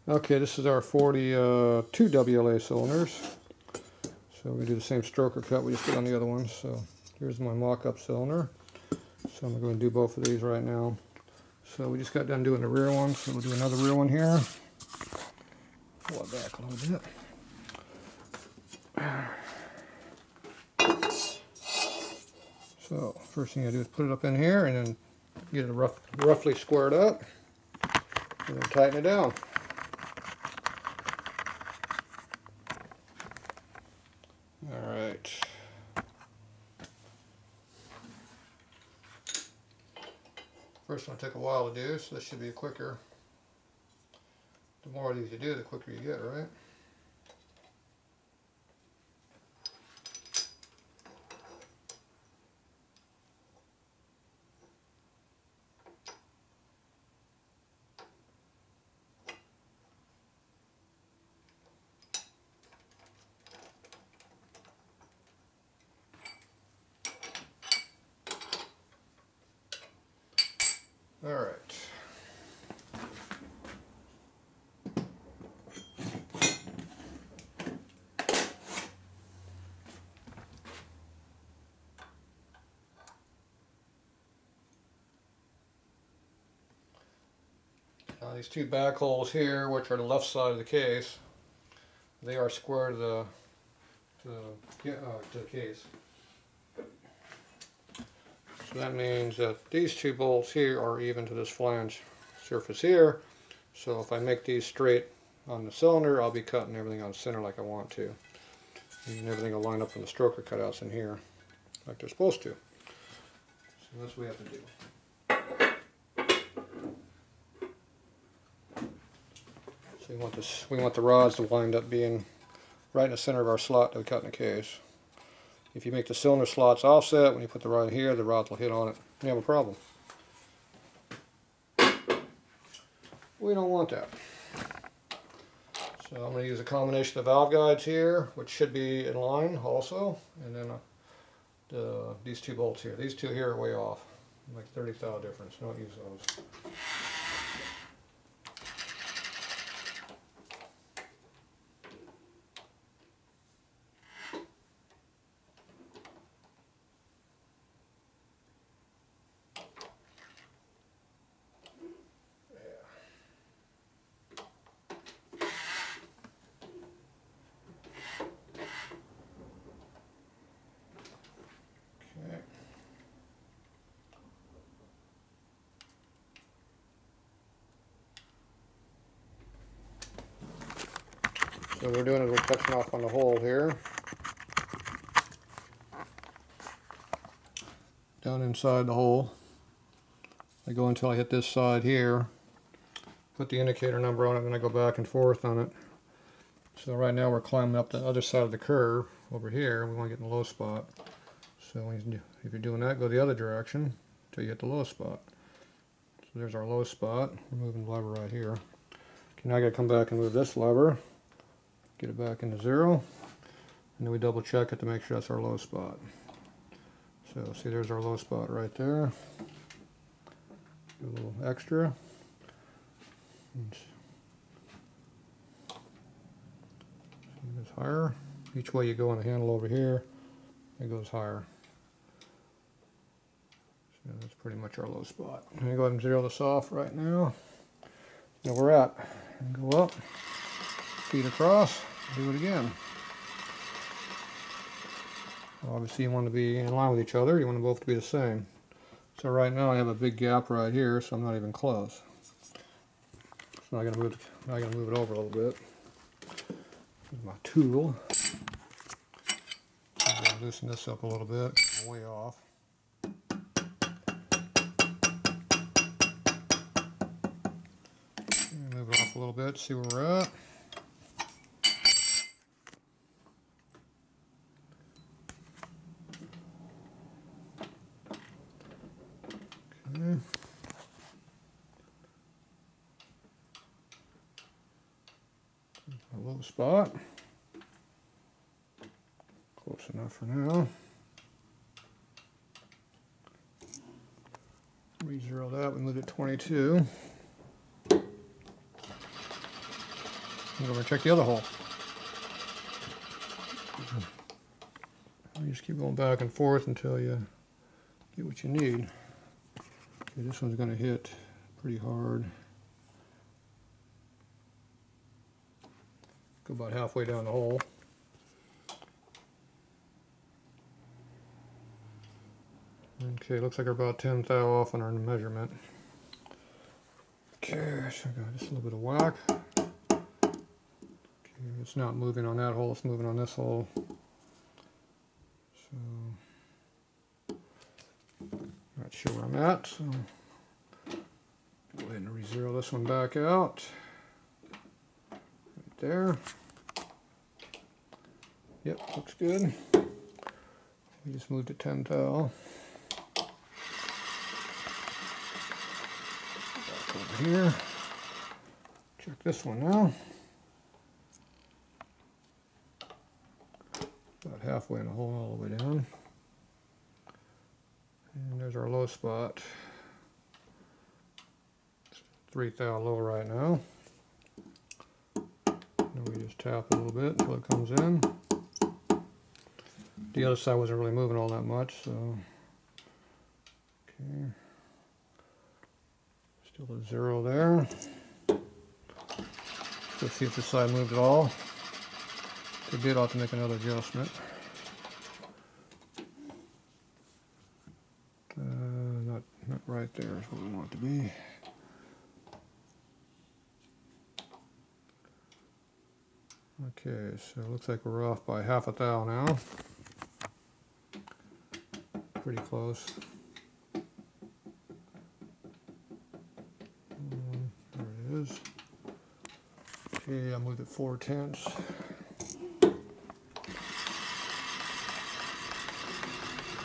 Okay, this is our 42 WLA cylinders. So we do the same stroker cut we just did on the other ones. So here's my mock-up cylinder. So I'm going to do both of these right now. So we just got done doing the rear one, so we'll do another rear one here. Pull it back a little bit. So first thing I do is put it up in here and then get it roughly squared up and then tighten it down. Alright. First one took a while to do, so this should be quicker. The more of these you do, the quicker you get, right? All right. Now these two back holes here, which are the left side of the case, they are square to the case. So that means that these two bolts here are even to this flange surface here. So if I make these straight on the cylinder, I'll be cutting everything on center like I want to. And everything will line up on the stroker cutouts in here like they're supposed to. So that's what we have to do. So we want the rods to wind up being right in the center of our slot that we cut in the case. If you make the cylinder slots offset, when you put the rod here, the rods will hit on it. You have a problem. We don't want that. So I'm going to use a combination of valve guides here, which should be in line also, and then these two bolts here. These two here are way off, like 30 thou difference. Don't use those. So what we're doing is we're touching off on the hole here. Down inside the hole. I go until I hit this side here. Put the indicator number on it, and then I go back and forth on it. So right now we're climbing up the other side of the curve over here. We want to get in the low spot. So if you're doing that, go the other direction until you hit the low spot. So there's our low spot. We're moving the lever right here. Okay, now I got to come back and move this lever. Get it back into zero, and then we double check it to make sure that's our low spot. So see, there's our low spot right there. Do a little extra. See, it goes higher. Each way you go on the handle over here, it goes higher. So that's pretty much our low spot. I'm going to go ahead and zero this off right now. Now we're at. And go up. Feet across, do it again. Obviously you want to be in line with each other, you want them both to be the same. So right now I have a big gap right here, so I'm not even close. So I'm going to move it over a little bit. With my tool. I'm going to loosen this up a little bit, I'm way off. Move it off a little bit, see where we're at. Okay. A low spot. Close enough for now. Re-zero that, we moved it 22. I'm going to check the other hole. You just keep going back and forth until you get what you need. Okay, this one's going to hit pretty hard. Go about halfway down the hole. Okay, looks like we're about 10 thou off on our measurement. Okay, so I got just a little bit of whack. Okay, it's not moving on that hole, it's moving on this hole. So, not sure where I'm at, so go ahead and re-zero this one back out. Right there. Yep, looks good. We just moved to 10 thou. Back over here. Check this one now. About halfway in the hole all the way down. And there's our low spot. It's 3 thou low right now. And we just tap a little bit until it comes in. The other side wasn't really moving all that much, so okay. Still a 0 there. Let's see if this side moved at all. If it did, I'll have to make another adjustment. Not right there is what we want it to be. Okay, so it looks like we're off by half a thou now. Pretty close. There it is. Okay, I moved it 4/10.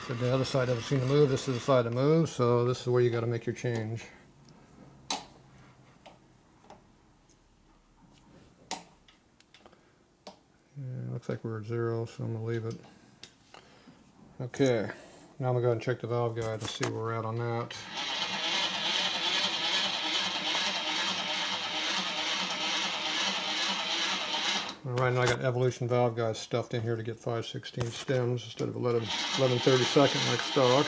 So the other side doesn't seem to move. This is the side that moves, so this is where you got to make your change. Yeah, looks like we're at 0, so I'm going to leave it. Okay, now I'm going to go ahead and check the valve guide to see where we're at on that. Right now I got evolution valve guides stuffed in here to get 5/16 stems instead of 11/32 like stock.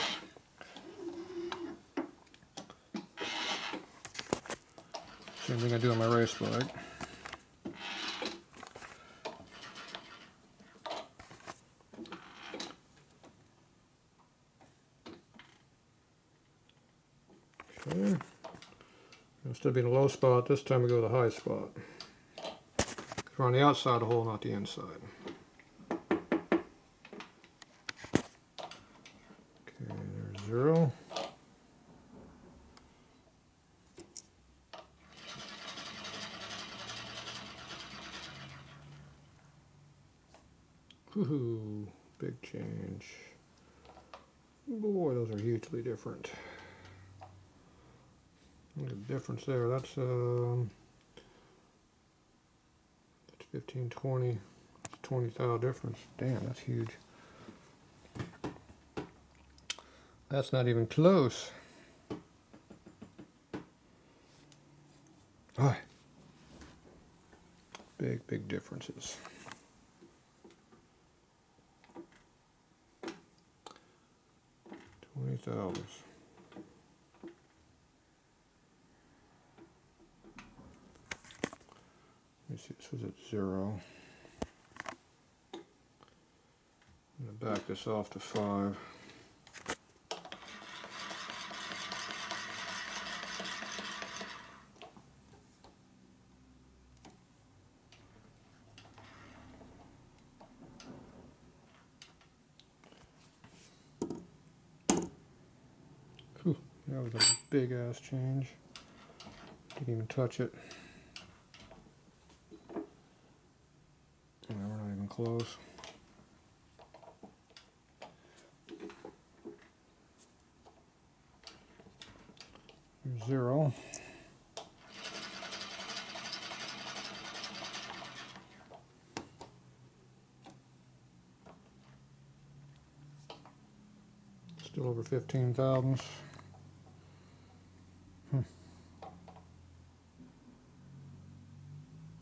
Same thing I do on my race bike. Okay. Instead of being a low spot, this time we go to the high spot. We're on the outside of the hole, not the inside. Okay, there's 0. Woohoo! Big change. Boy, those are hugely different. Look at the difference there. That's 15, 20, 20 thou difference. Damn, that's huge. That's not even close. Ah, big, big differences. $20,000. Let me see, this was at 0. I'm going to back this off to 5. Whew, that was a big ass change. Didn't even touch it. We're not even close. Here's 0. Still over 15 thousandths.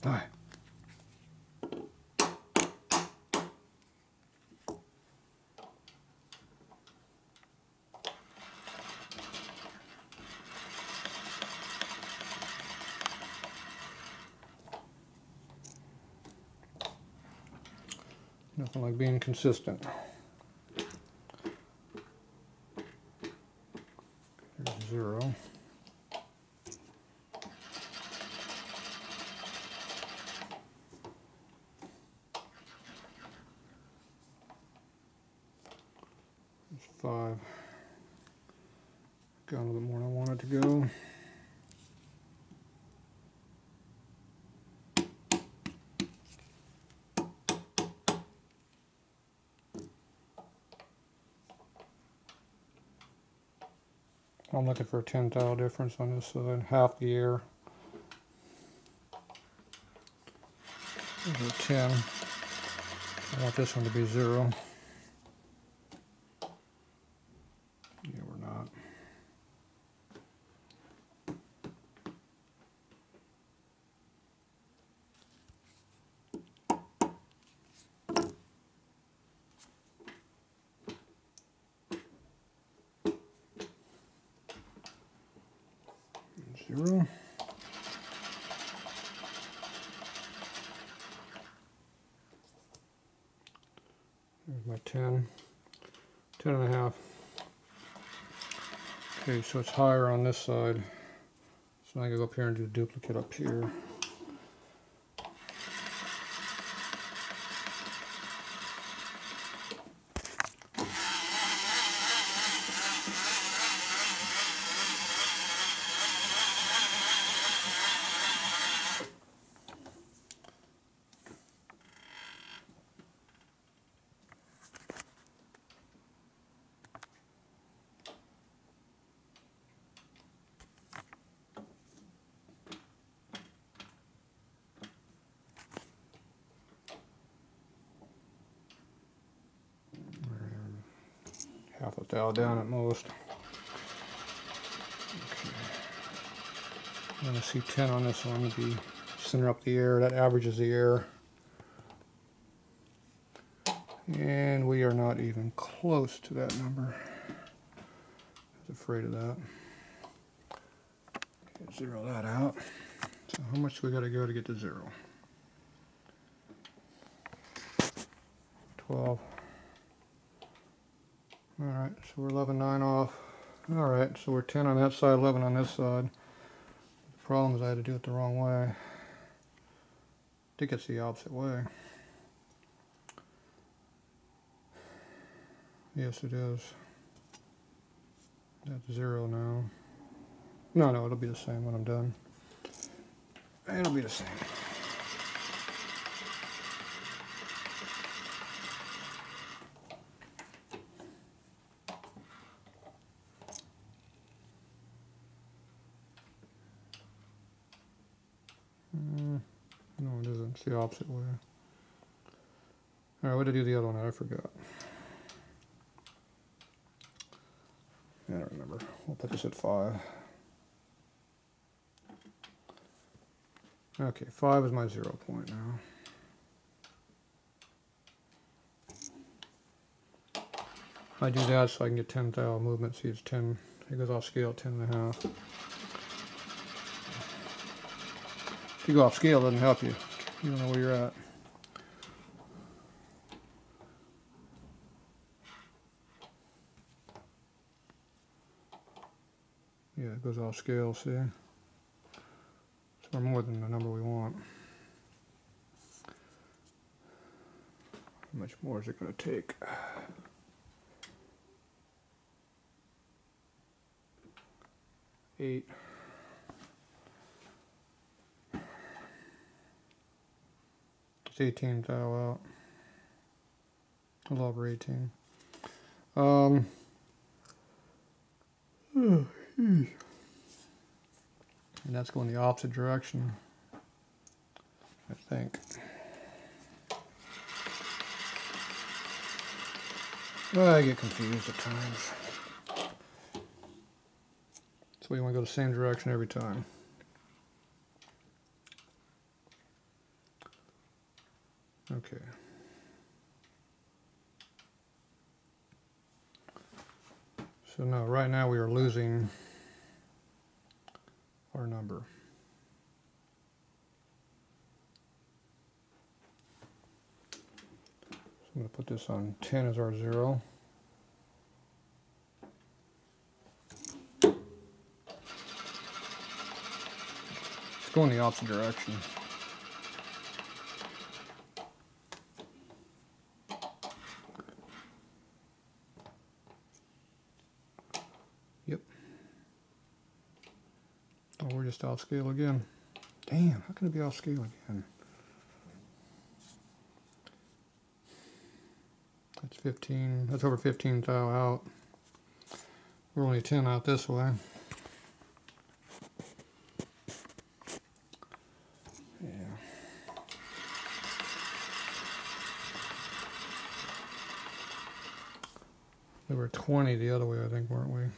Alright. Nothing like being consistent. There's 0. There's 5. Got a little bit more than I wanted to go. I'm looking for a 10 thou difference on this side, half the air. There's a 10. I want this one to be 0. Yeah, we're not. Zero. There's my 10. 10 and a half. Okay, so it's higher on this side. So I can go up here and do a duplicate up here. Half a thou down at most. Okay. I'm going to see 10 on this one to be center up the air. That averages the air. And we are not even close to that number. I was afraid of that. Okay, zero that out. So how much do we got to go to get to 0? 12. Alright, so we're 11.9 off. Alright, so we're 10 on that side, 11 on this side. The problem is I had to do it the wrong way. I think it's the opposite way. Yes, it is. That's 0 now. No, it'll be the same when I'm done. It'll be the same. No, it isn't. It's the opposite way. Alright, what did I do the other one? I forgot. I don't remember. We'll put this at 5. Okay, 5 is my 0 point now. I do that so I can get 10 thou movement. See, it's 10. It goes off scale at 10 and a half. If you go off scale, it doesn't help you. You don't know where you're at. Yeah, it goes off scale, see? So we're more than the number we want. How much more is it going to take? 8. It's 18 thou out. A little over 18. And that's going the opposite direction, I think. I get confused at times. So you want to go the same direction every time. Okay. So no, right now we are losing our number. So I'm going to put this on 10 as our 0. Let's go in the opposite direction. Yep. Oh, we're just off scale again. Damn, how can it be off scale again? That's 15, that's over 15 thou out. We're only 10 out this way. Yeah. We were 20 the other way, I think, weren't we? I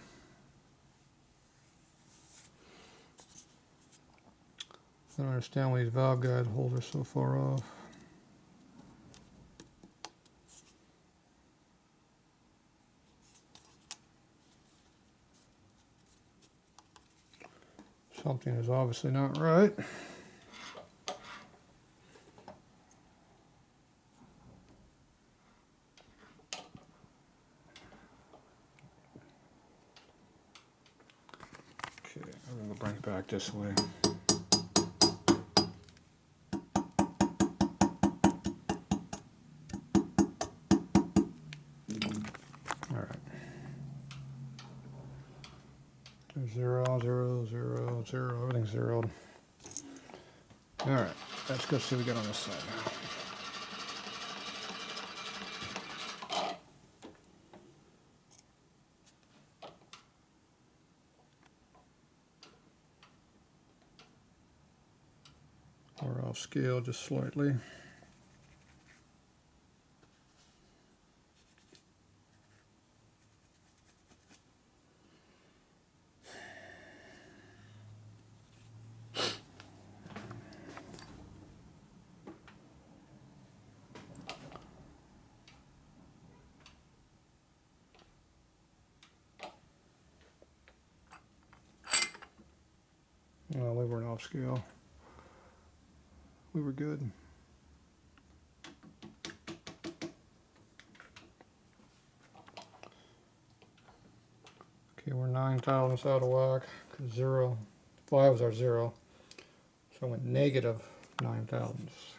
don't understand why these valve guide holes are so far off. Something is obviously not right. Okay, I'm going to bring it back this way. Zero, zero, zero, zero, everything's zeroed. Alright, let's go see what we got on this side now. We're off scale just slightly. No, we weren't off scale. We were good. Okay, we're 9 thousandths out of whack. 'Cause 0, 5 is our 0. So I went negative 9 thousandths.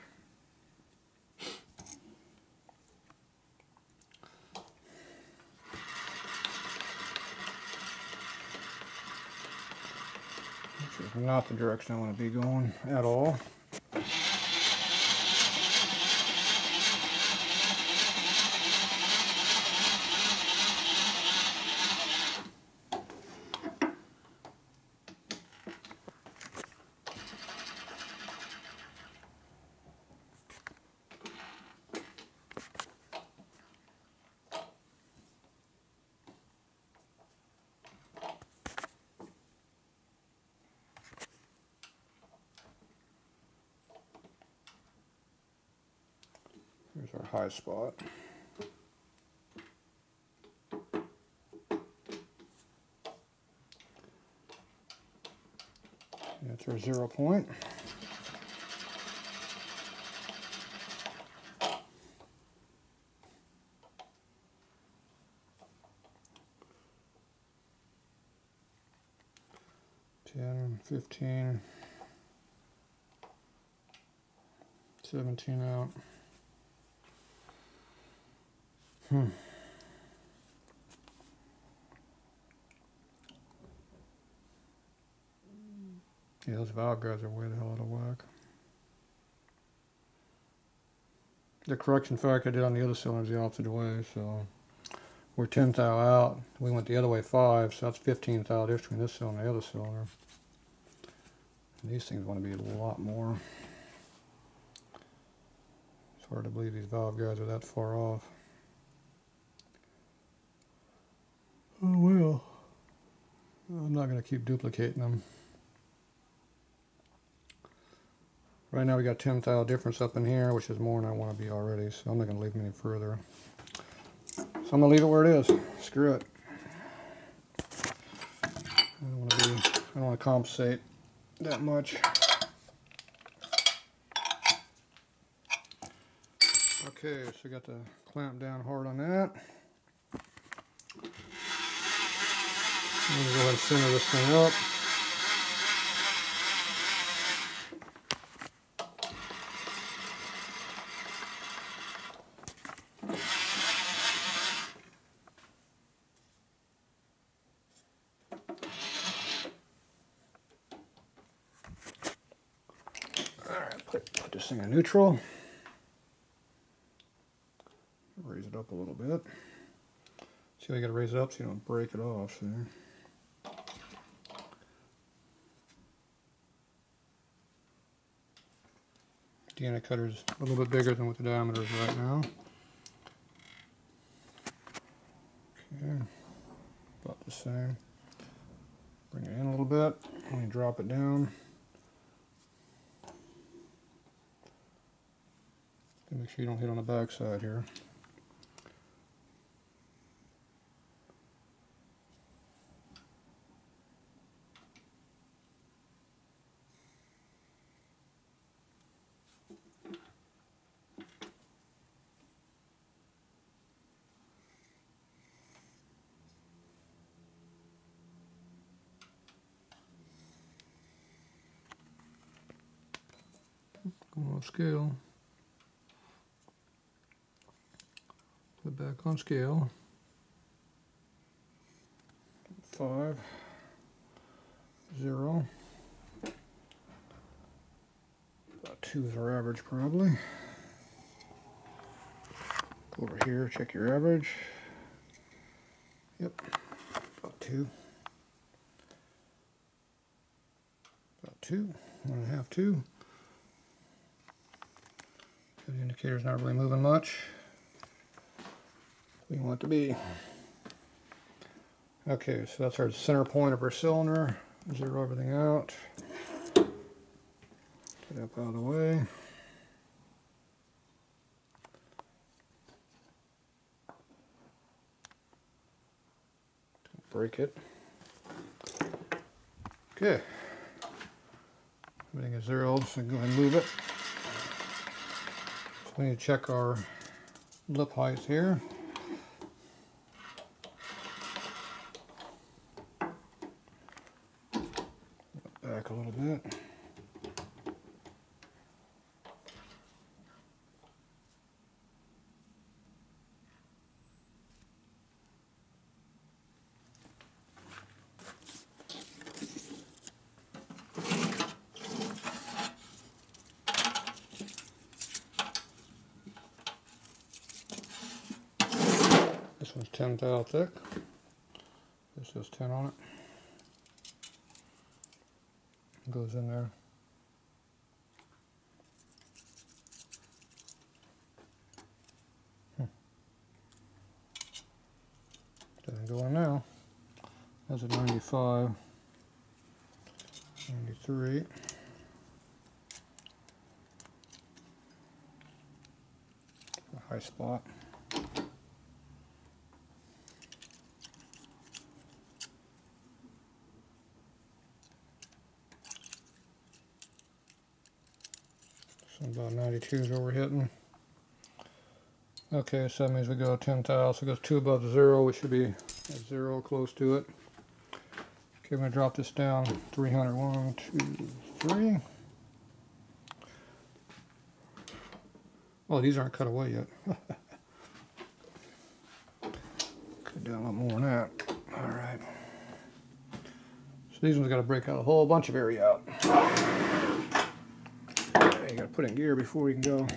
This is not the direction I want to be going at all. Here's our high spot. That's our 0 point. $10, $15, $17 out. Yeah, those valve guides are way the hell out of whack. The correction factor I did on the other cylinder is the opposite way, so we're 10 thou out. We went the other way 5, so that's 15 thou difference between this cylinder and the other cylinder. And these things want to be a lot more. It's hard to believe these valve guides are that far off. Oh well. I'm not going to keep duplicating them. Right now we got 10 thou difference up in here, which is more than I want to be already, so I'm not going to leave them any further. So I'm going to leave it where it is. Screw it. I don't want to compensate that much. Okay. Okay, so we got the clamp down hard on that. I'm going to go ahead and center this thing up. Alright, put this thing in neutral. Raise it up a little bit. See how you gotta raise it up so you don't break it off. See? The end cutter's a little bit bigger than what the diameter is right now. Okay, about the same. Bring it in a little bit, and then drop it down. Make sure you don't hit on the back side here. Going off scale. Put back on scale. 5, 0. About 2 is our average probably. Go over here, check your average. Yep, about 2. About 2, 1.5, 2. The indicator's not really moving much. We want it to be. Okay, so that's our center point of our cylinder. Zero everything out. Get up out of the way. Don't break it. Okay. Everything is zeroed, so go ahead and move it. So we need to check our lip height here. Back a little bit. This one's 10 thou thick. This has 10 on it. Goes in there. Doesn't go in now. That's a 95, 93. A high spot. About 92 is what we're hitting. Okay, so that means we go 10 thou, so it goes 2 above 0. We should be at 0, close to it. Okay, I'm going to drop this down 300. 1, 2, 3. Oh, these aren't cut away yet. Cut down a lot more than that. Alright. So these ones got to break out a whole bunch of area out. You gotta put it in gear before you can go.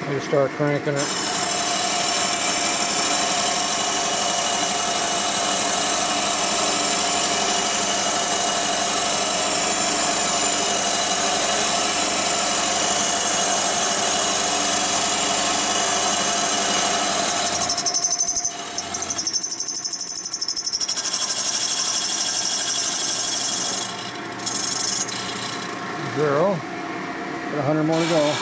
I just start cranking it. Zero. Got 100 more to go.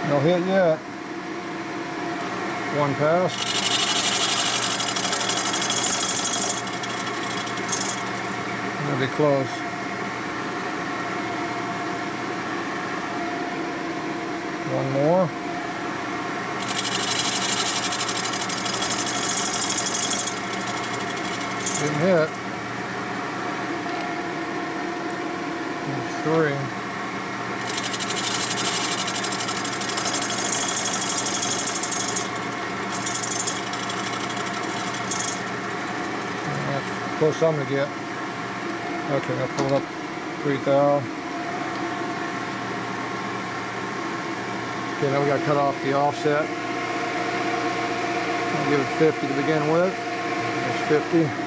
No hit yet. One pass. Gonna be close. One more. Didn't hit. There's three. Close I'm gonna get. Okay, I'll pull up 3 thou. Okay, now we gotta cut off the offset. I'll give it 50 to begin with. There's 50.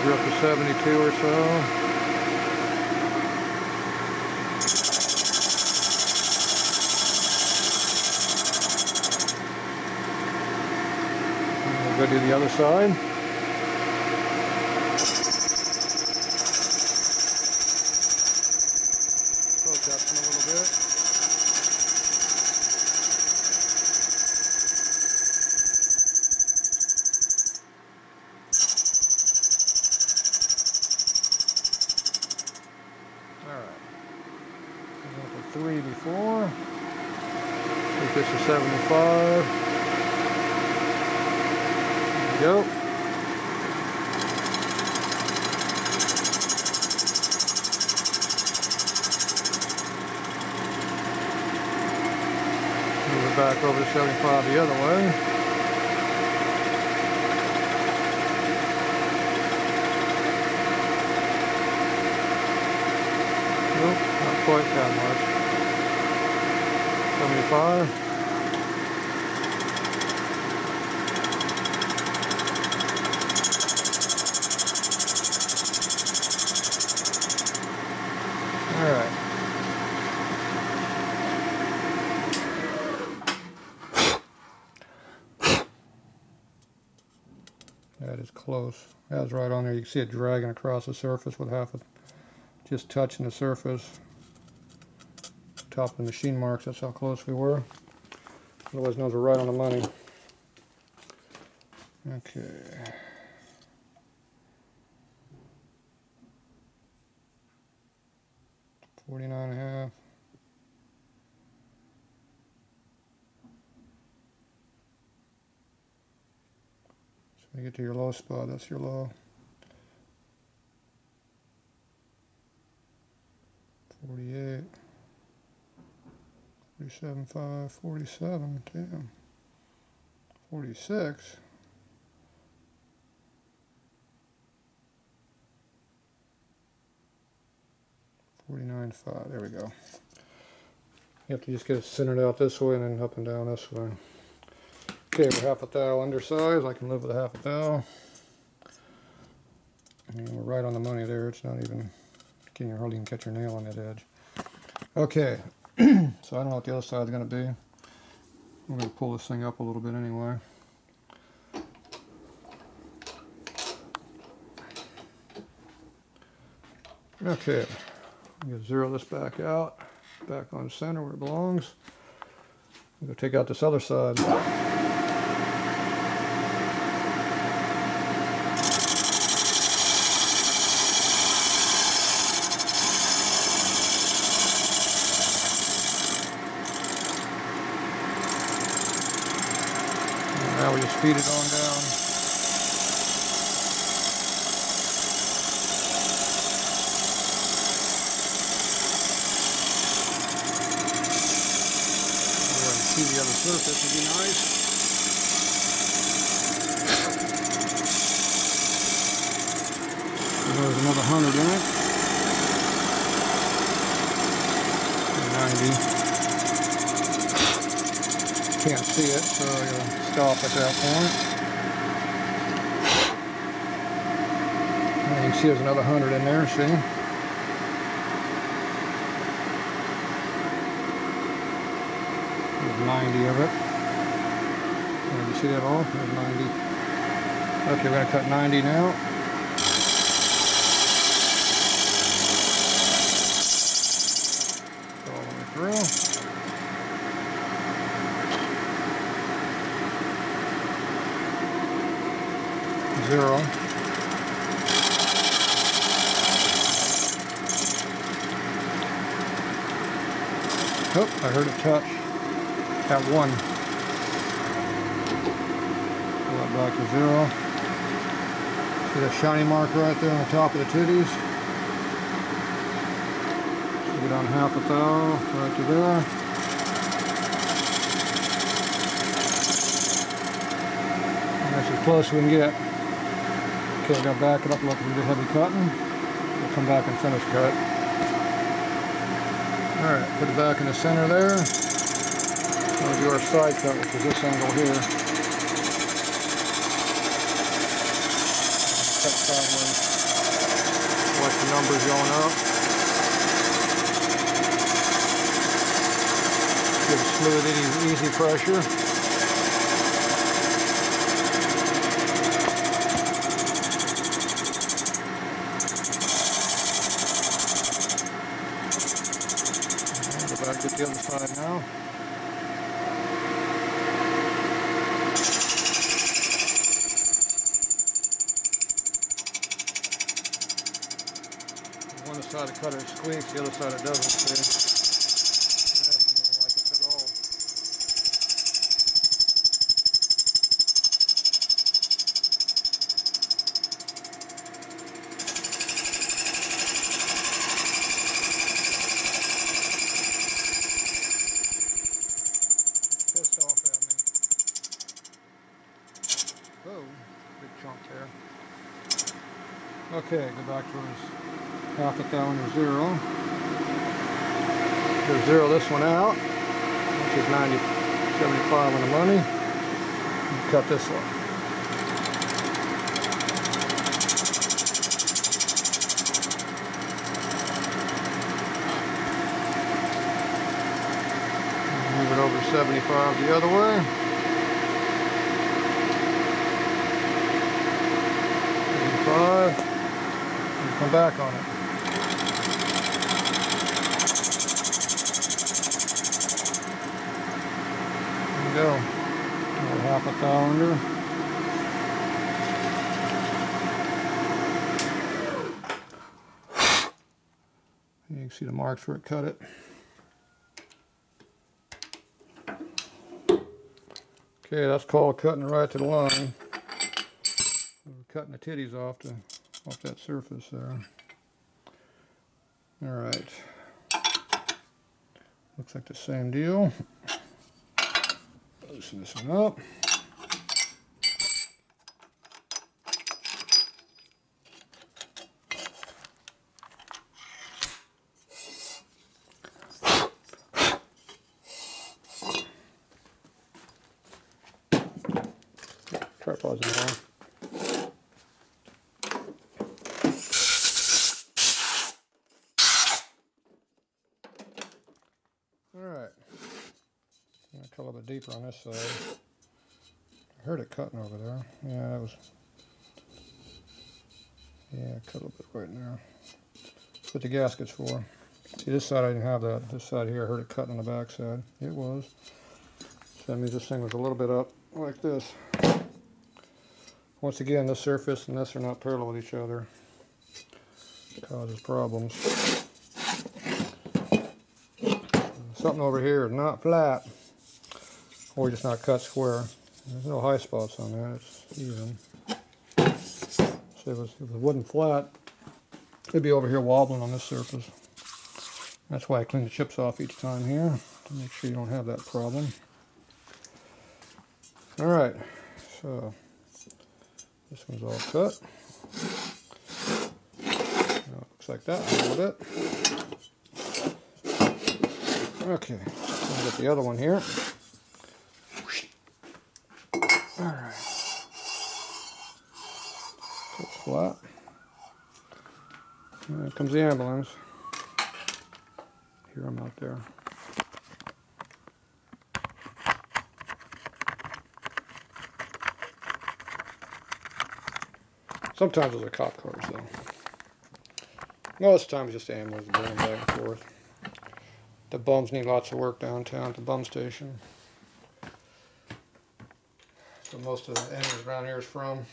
We're up to 72 or so. And we'll go do the other side. Protest them a little bit. Three before. I think this is 75. There we go. Move it back over to 75 the other way. Nope, not quite that much. 75. All right. That is close. That's right on there. You can see it dragging across the surface with half of just touching the surface. Top of the machine marks, that's how close we were. Otherwise known as we're right on the money. Okay. $49.5. So when you get to your low spot, that's your low. 48. 47.5, 47, damn. 46. $49.5, there we go. You have to just get it centered out this way and then up and down this way. Okay, we're half a thou undersized. I can live with a half a thou. And we're right on the money there. It's not even, you hardly even catch your nail on that edge. Okay. So I don't know what the other side's going to be. I'm going to pull this thing up a little bit anyway. Okay, I'm going to zero this back out, back on center where it belongs. I'm going to take out this other side. we just feed it on down. See the other surface would be nice. There's another 100 in it. 90. Can't see it, so you'll stop at that point. And you can see there's another 100 in there, see? There's 90 of it. Can you see that all? There's 90. Okay, we're going to cut 90 now. All the way through. Zero. Oh, I heard it touch. At 1. Pull that back to 0. See that shiny mark right there on the top of the titties? So get on half a thou, right to there. And that's as close as we can get. Okay, we're going to back it up, let it do heavy cutting. We'll come back and finish cut. Alright, put it back in the center there. We'll do our side cut, which is this angle here. Cut sideways. Watch the numbers going up. Give smooth, easy pressure. And go back to the other side now. One side of the cutter squeaks, the other side it doesn't. See? That doesn't like it at all. Pissed off at me. Whoa, big chunk there. Okay, go back to his half a thou under 0. Just zero this one out, which is 90, 75 on the money. And cut this one. And move it over 75 the other way. 75. And come back on it. Go. Half a thou under. You can see the marks where it cut it. Okay, that's called cutting it right to the line. We're cutting the titties off that surface there. All right. Looks like the same deal. Loosen this one up. Tripod's in there. Alright. Cut a little bit deeper on this side. I heard it cutting over there. Yeah, that was... Yeah, cut a little bit right now. That's what the gasket's for. See, this side I didn't have that. This side here, I heard it cutting on the back side. It was. So that means this thing was a little bit up like this. Once again, this surface and this are not parallel with each other. It causes problems. Something over here is not flat, or just not cut square. There's no high spots on that, it's even. So if it was wooden flat, it'd be over here wobbling on this surface. That's why I clean the chips off each time here, to make sure you don't have that problem. Alright, so this one's all cut. Now it looks like that a little bit. Okay, let's get the other one here. Alright. So it's flat. And here comes the ambulance. Hear them out there. Sometimes those are cop cars though. Most times just ambulance going back and forth. The bums need lots of work downtown at the bum station. So most of the ambulance around here is from.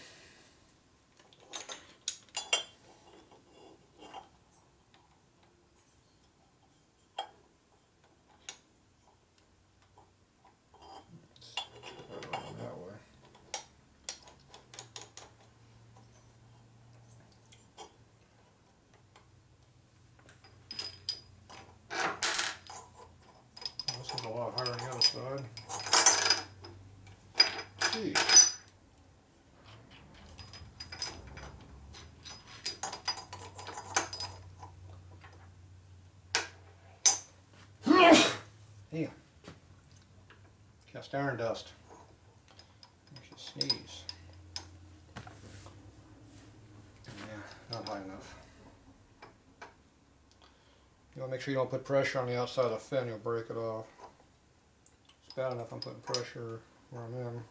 A lot higher on the other side. Gee. Damn. Cast iron dust. Makes you sneeze. Yeah, not high enough. You want to make sure you don't put pressure on the outside of the fin, you'll break it off. It's bad enough I'm putting pressure where I'm in.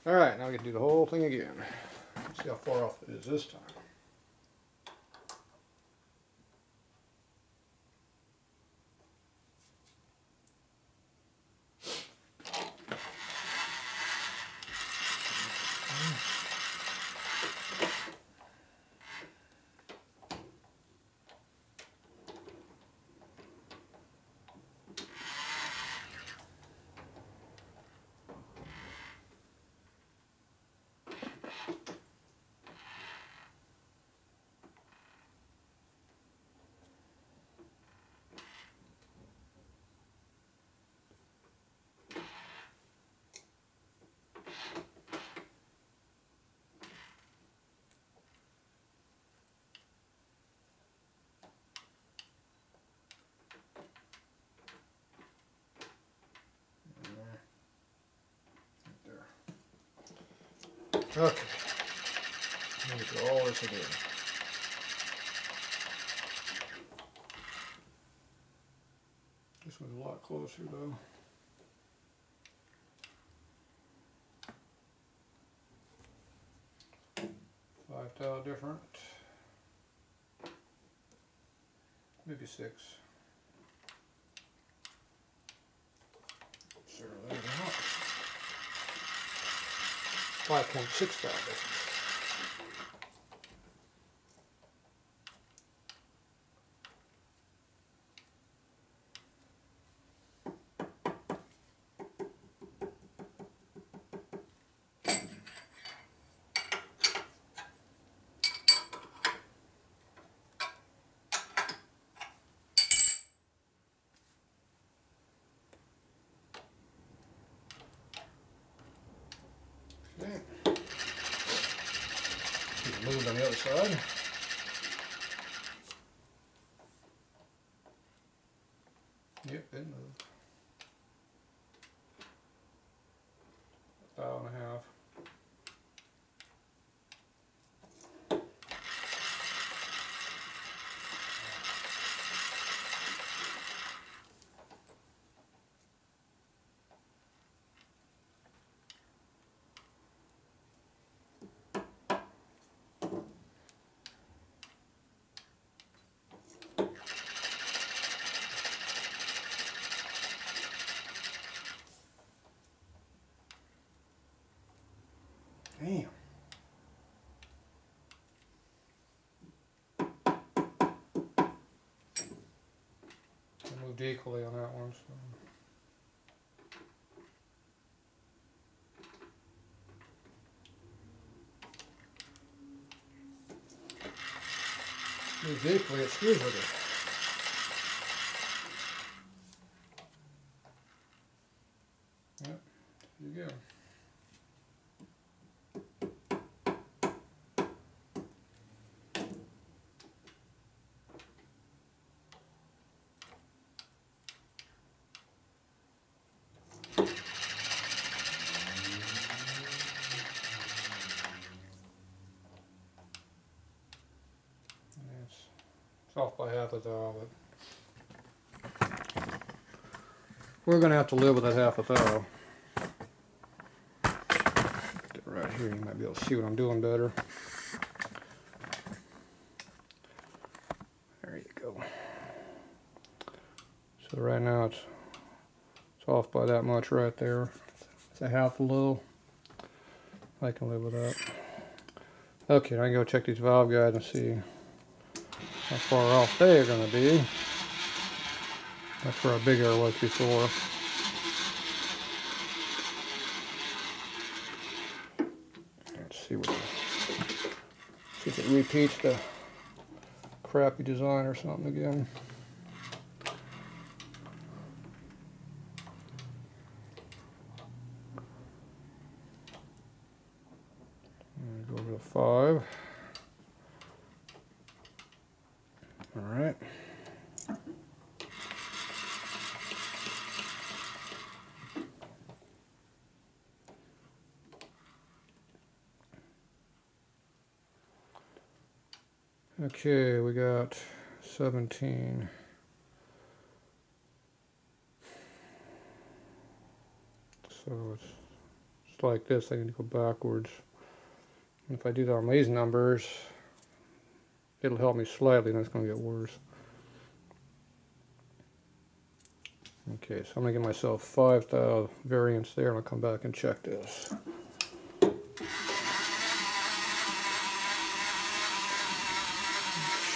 Alright, now we can do the whole thing again. Let's see how far off it is this time. Okay, let me do all this again. This one's a lot closer though. 5 thou different. Maybe 6. Sure, there you go. 5.6 thou difference. Okay. Keep it moved on the other side. Yep, it moved. A thou and a half. Damn. moved equally on that one. So. Moved equally, it screws with it. Yep, there you go. It's off by half a thou, but we're going to have to live with that half a thou. Get it right here, you might be able to see what I'm doing better. There you go. So right now it's off by that much right there. It's a half low. I can live with that. Okay, I can go check these valve guides and see how far off they are going to be. That's where our big air was before. Let's see see if it repeats the crappy design or something again. Go over to 5. All right. Okay, we got 17. So it's like this. I need to go backwards. And if I do that on these numbers, it'll help me slightly, and it's going to get worse. Okay, so I'm going to give myself 5 thou variance there, and I'll come back and check this.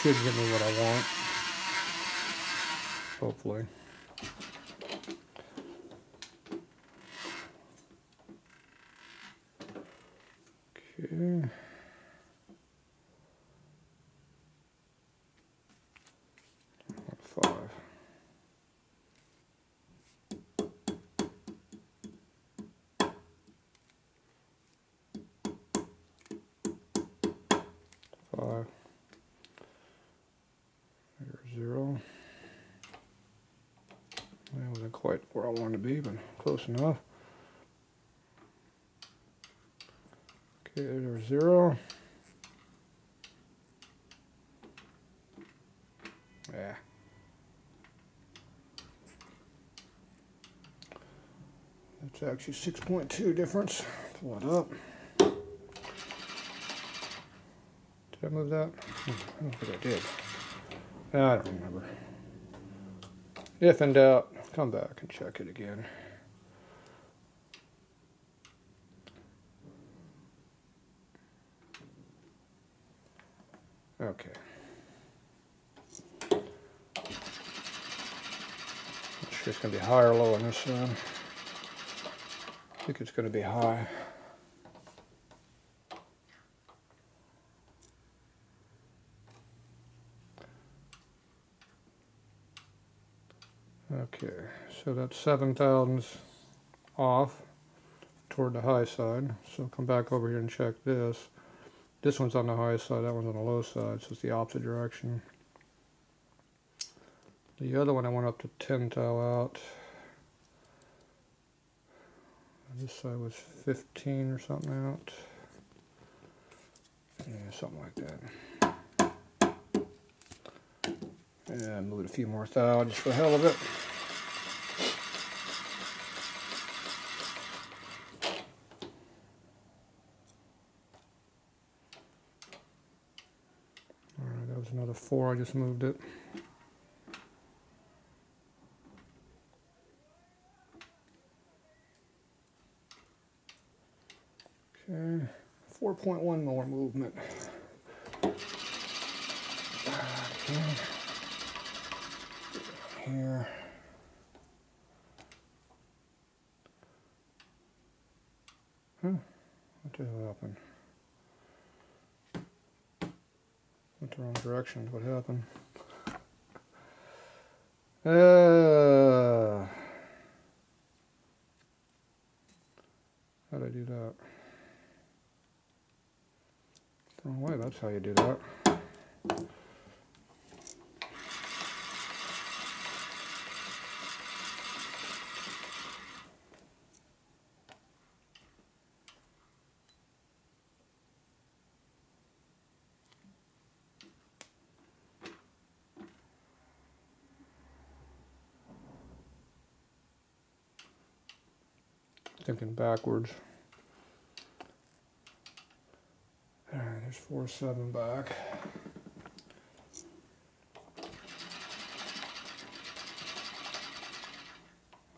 Should give me what I want, hopefully. Okay. Quite where I want to be, but close enough. Okay, there's 0. Yeah. That's actually 6.2 difference. Pull it up. Did I move that? I don't think I did. I don't remember. If in doubt, come back and check it again. Okay. Not sure it's going to be high or low on this side. I think it's going to be high. Okay, so that's 7 thousandths off toward the high side. So come back over here and check this. This one's on the high side, that one's on the low side, so it's the opposite direction. The other one I went up to 10 thou out. This side was 15 or something out. Yeah, something like that. And move it a few more thou just for the hell of it. Alright, that was another 4, I just moved it. Okay, 4.1 more movement. Okay. Here. What the hell happened? Went the wrong direction. What happened? How'd I do that? The wrong way, that's how you do that. Thinking backwards. Alright, there's 4-7 back.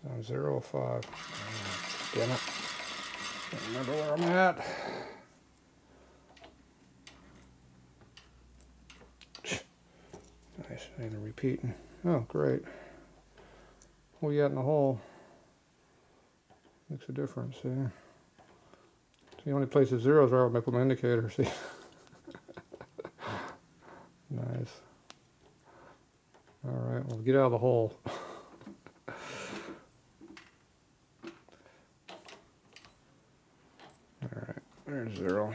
I'm 0-5. Damn it. Can't remember where I'm at. Nice, I ain't repeating. Oh, great. What you got in the hole? Makes a difference, see? So the only place the zeros are with my indicator, see? Nice. Alright, well, get out of the hole. Alright, there's 0.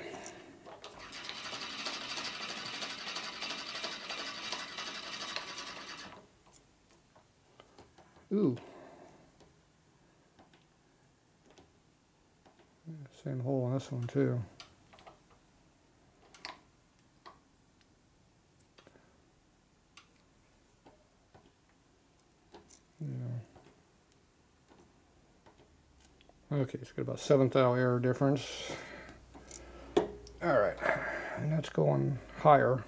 Ooh. Same hole on this one too. Yeah. Okay, it's got about 7th hour error difference. All right, and that's going higher.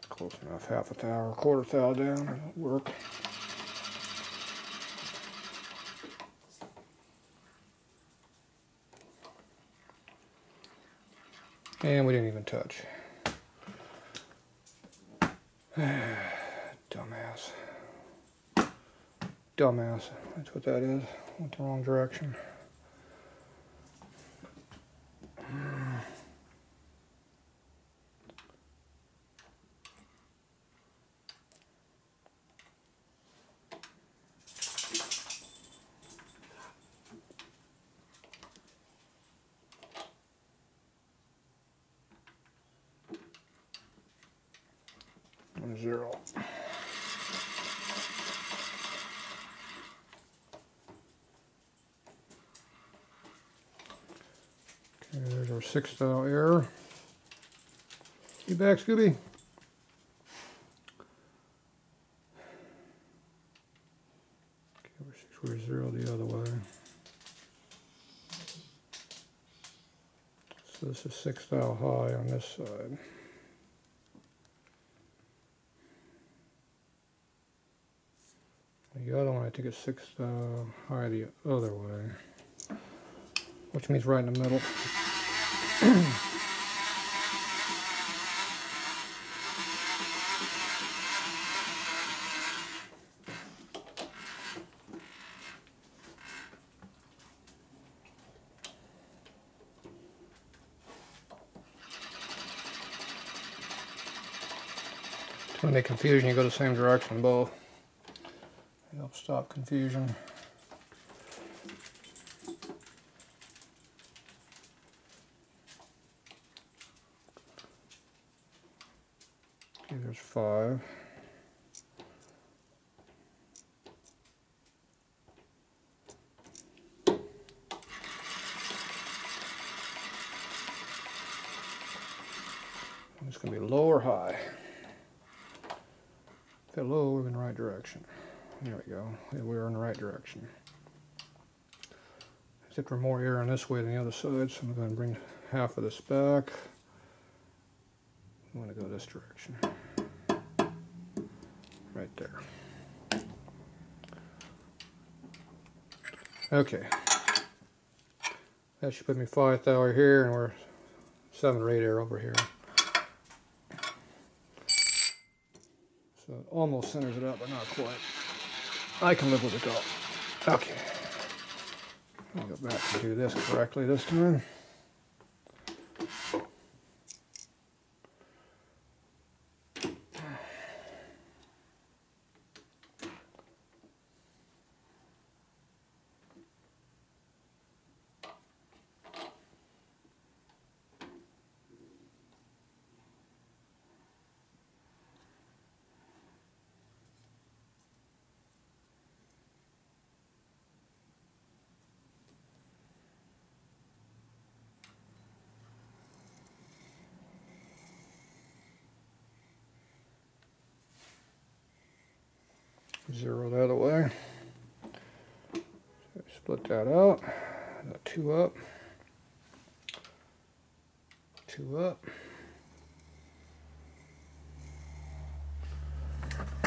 Close enough, 1/2 thou, 1/4 thou down, that'll work. And we didn't even touch. Dumbass. Dumbass, that's what that is. Went the wrong direction. And 0. Okay, there's our 6th thou error. Get back, Scooby. Okay, we're 0 the other way. So this is 6th thou high on this side. The other one, I think, is 6th high the other way, which means right in the middle. To make confusion, you go the same direction both. Help stop confusion. Okay, there's 5. And it's going to be low or high. If it's low, we're in the right direction. There we go. Yeah, we're in the right direction. Except we're more air on this way than the other side, so I'm going to bring half of this back. I'm going to go this direction. Right there. Okay. That should put me 5th hour here, and we're 7 or 8 hour over here. So it almost centers it up, but not quite. I can live with it though. Okay. I'll go back and do this correctly this time. Zero the other way. So split that out. Got 2 up. 2 up.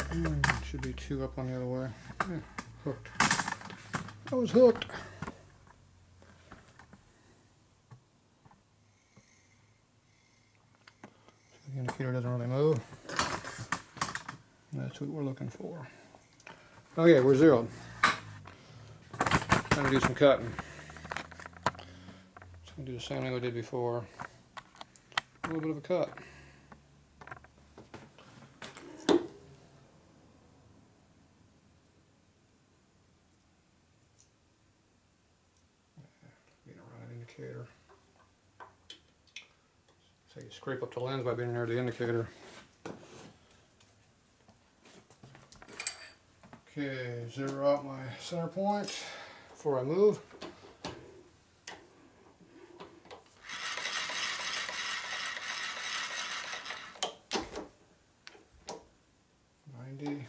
And it should be 2 up on the other way. Yeah, hooked. I was hooked. So the indicator doesn't really move. That's what we're looking for. Okay, we're zeroed. Time to do some cutting. Just gonna do the same thing we did before. A little bit of a cut. Being around an indicator. So you scrape up the lens by being near the indicator. Okay, zero out my center point before I move. Okay,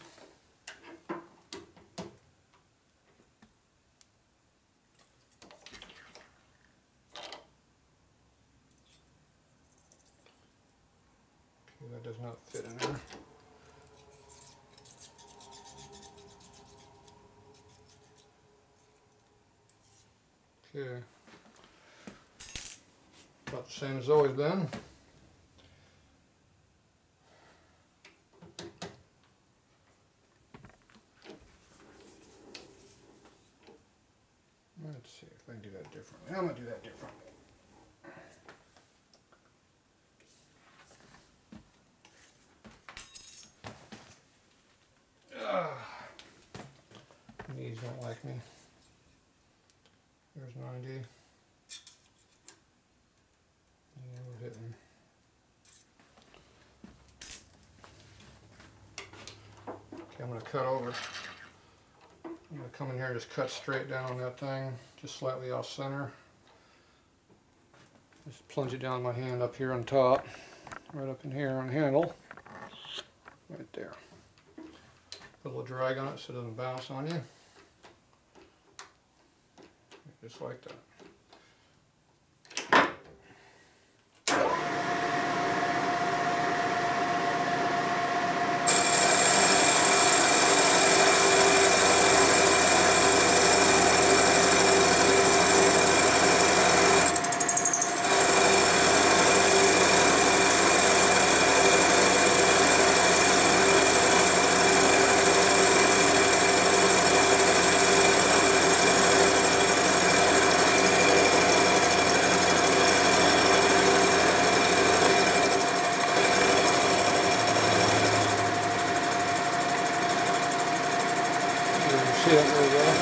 that does not fit in there. Okay, about the same as always been. Let's see if I can do that differently. I'm going to do that differently. Knees don't like me. There's 90. Yeah, we're hitting. Okay, I'm going to cut over. I'm going to come in here and just cut straight down on that thing, just slightly off center. Just plunge it down my hand up here on top, right up in here on the handle, right there. Put a little drag on it so it doesn't bounce on you. Just like that. See it really well.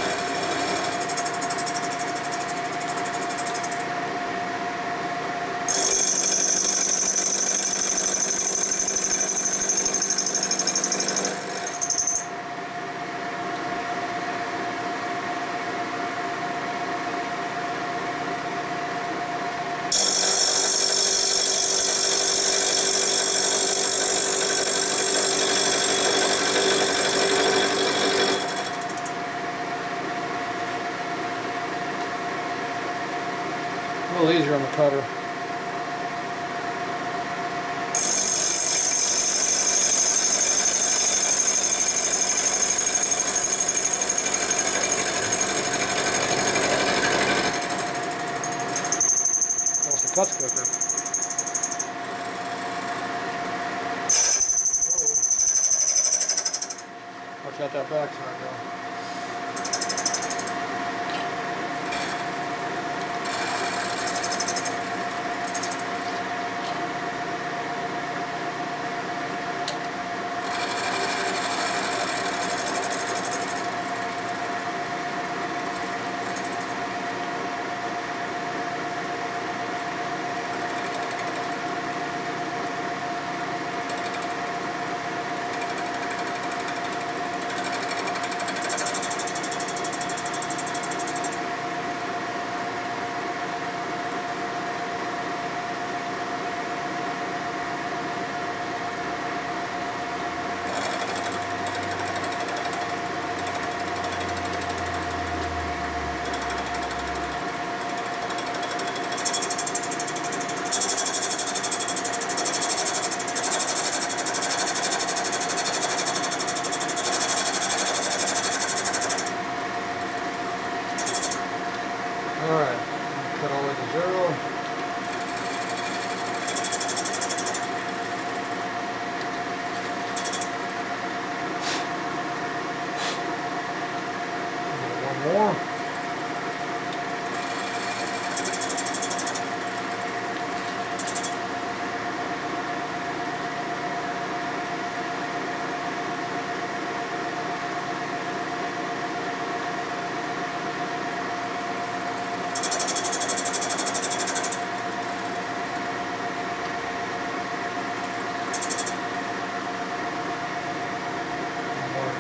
A little easier on the cutter. got that back side though. Alright, cut all the way to 0. One more.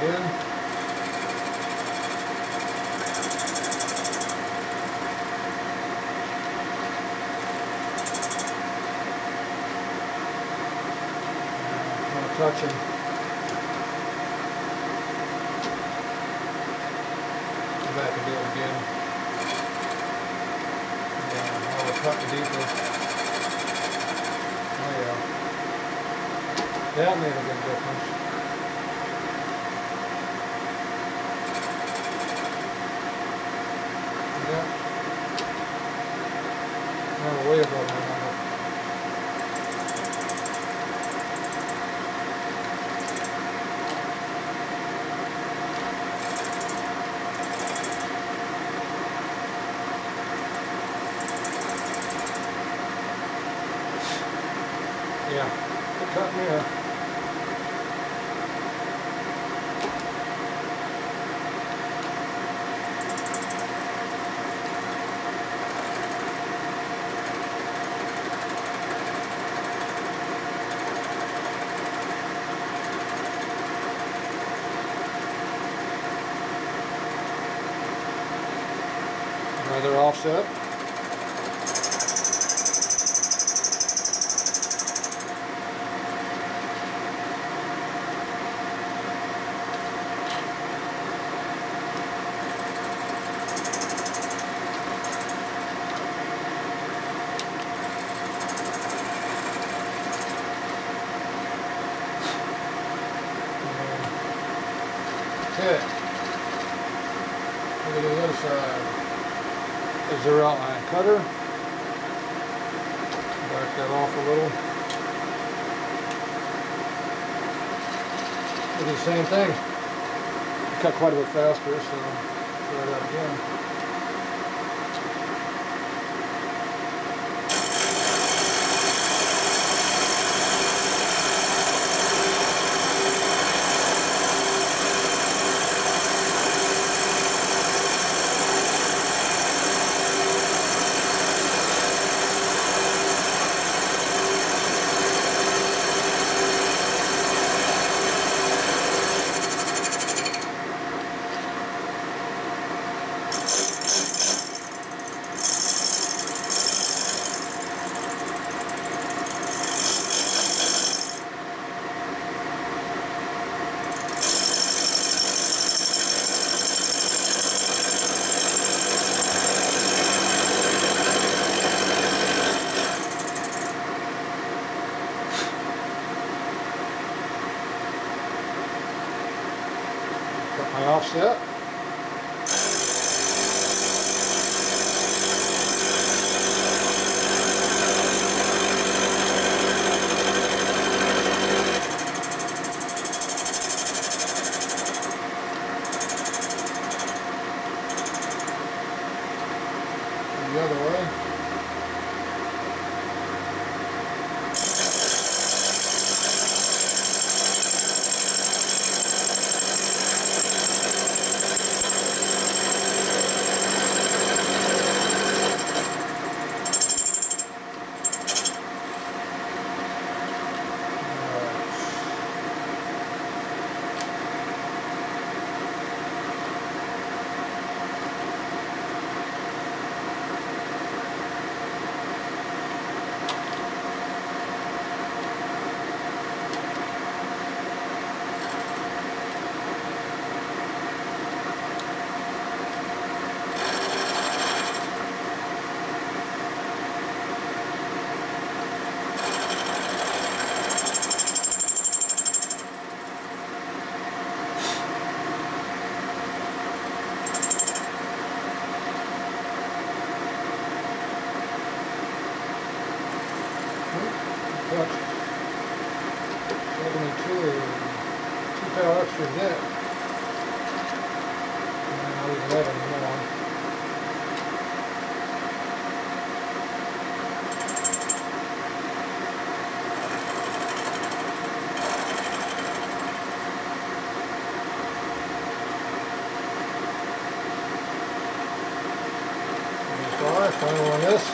Again. I'm touching. Go back and do it again. Yeah, now we're cutting deeper. Oh yeah. That made a big difference. Yeah. Now way above my number. Yeah, good cut there. Another offset. Okay. Look at the other side. Is our outline cutter. Back that off a little. We do the same thing. Cut quite a bit faster, so try that again. My offset. this is it. And I'll leave 11 more. Final on this.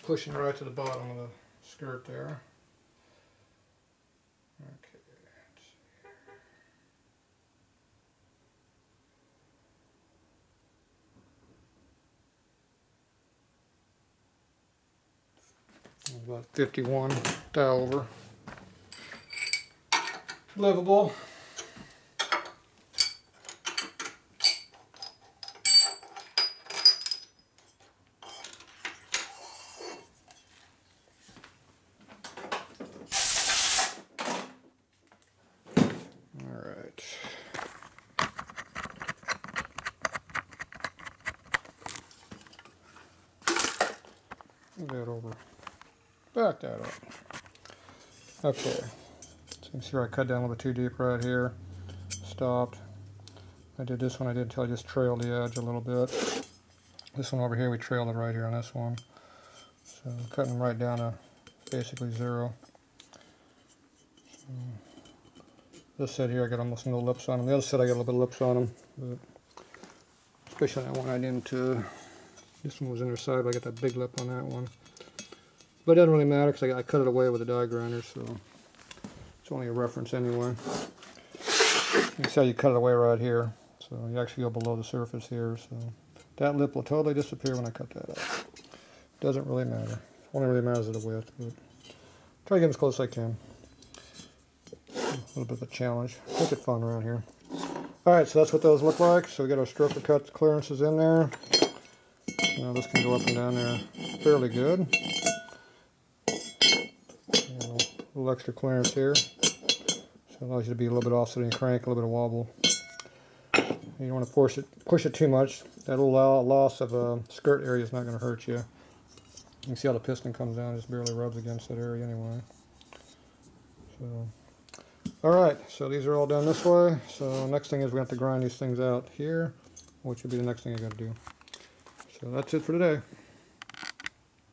Pushing right to the bottom of the skirt there. Okay. About 51 dial over. Livable. That over. Back that up. Okay. So you can see where I cut down a little bit too deep right here. Stopped. I did this one, I did until I just trailed the edge a little bit. This one over here, we trailed it right here on this one. So cutting right down to basically 0. So this side here, I got almost no lips on them. The other side, I got a little bit of lips on them. But especially that one, I didn't. This one was in their side, but I got that big lip on that one. But it doesn't really matter because I cut it away with a die grinder, so it's only a reference anyway. You can see how you cut it away right here. So you actually go below the surface here. So that lip will totally disappear when I cut that out. Doesn't really matter. Only really matters is the width. But try to get as close as I can. A little bit of a challenge. Make it fun around here. Alright, so that's what those look like. So we got our stroker cut clearances in there. Now this can go up and down there fairly good. A little extra clearance here. So it allows you to be a little bit offsetting crank, a little bit of wobble. You don't want to push it too much. That little loss of skirt area is not going to hurt you. You can see how the piston comes down, just barely rubs against that area anyway. So, alright, so these are all done this way. So next thing is we have to grind these things out here, which will be the next thing I got to do. So that's it for today.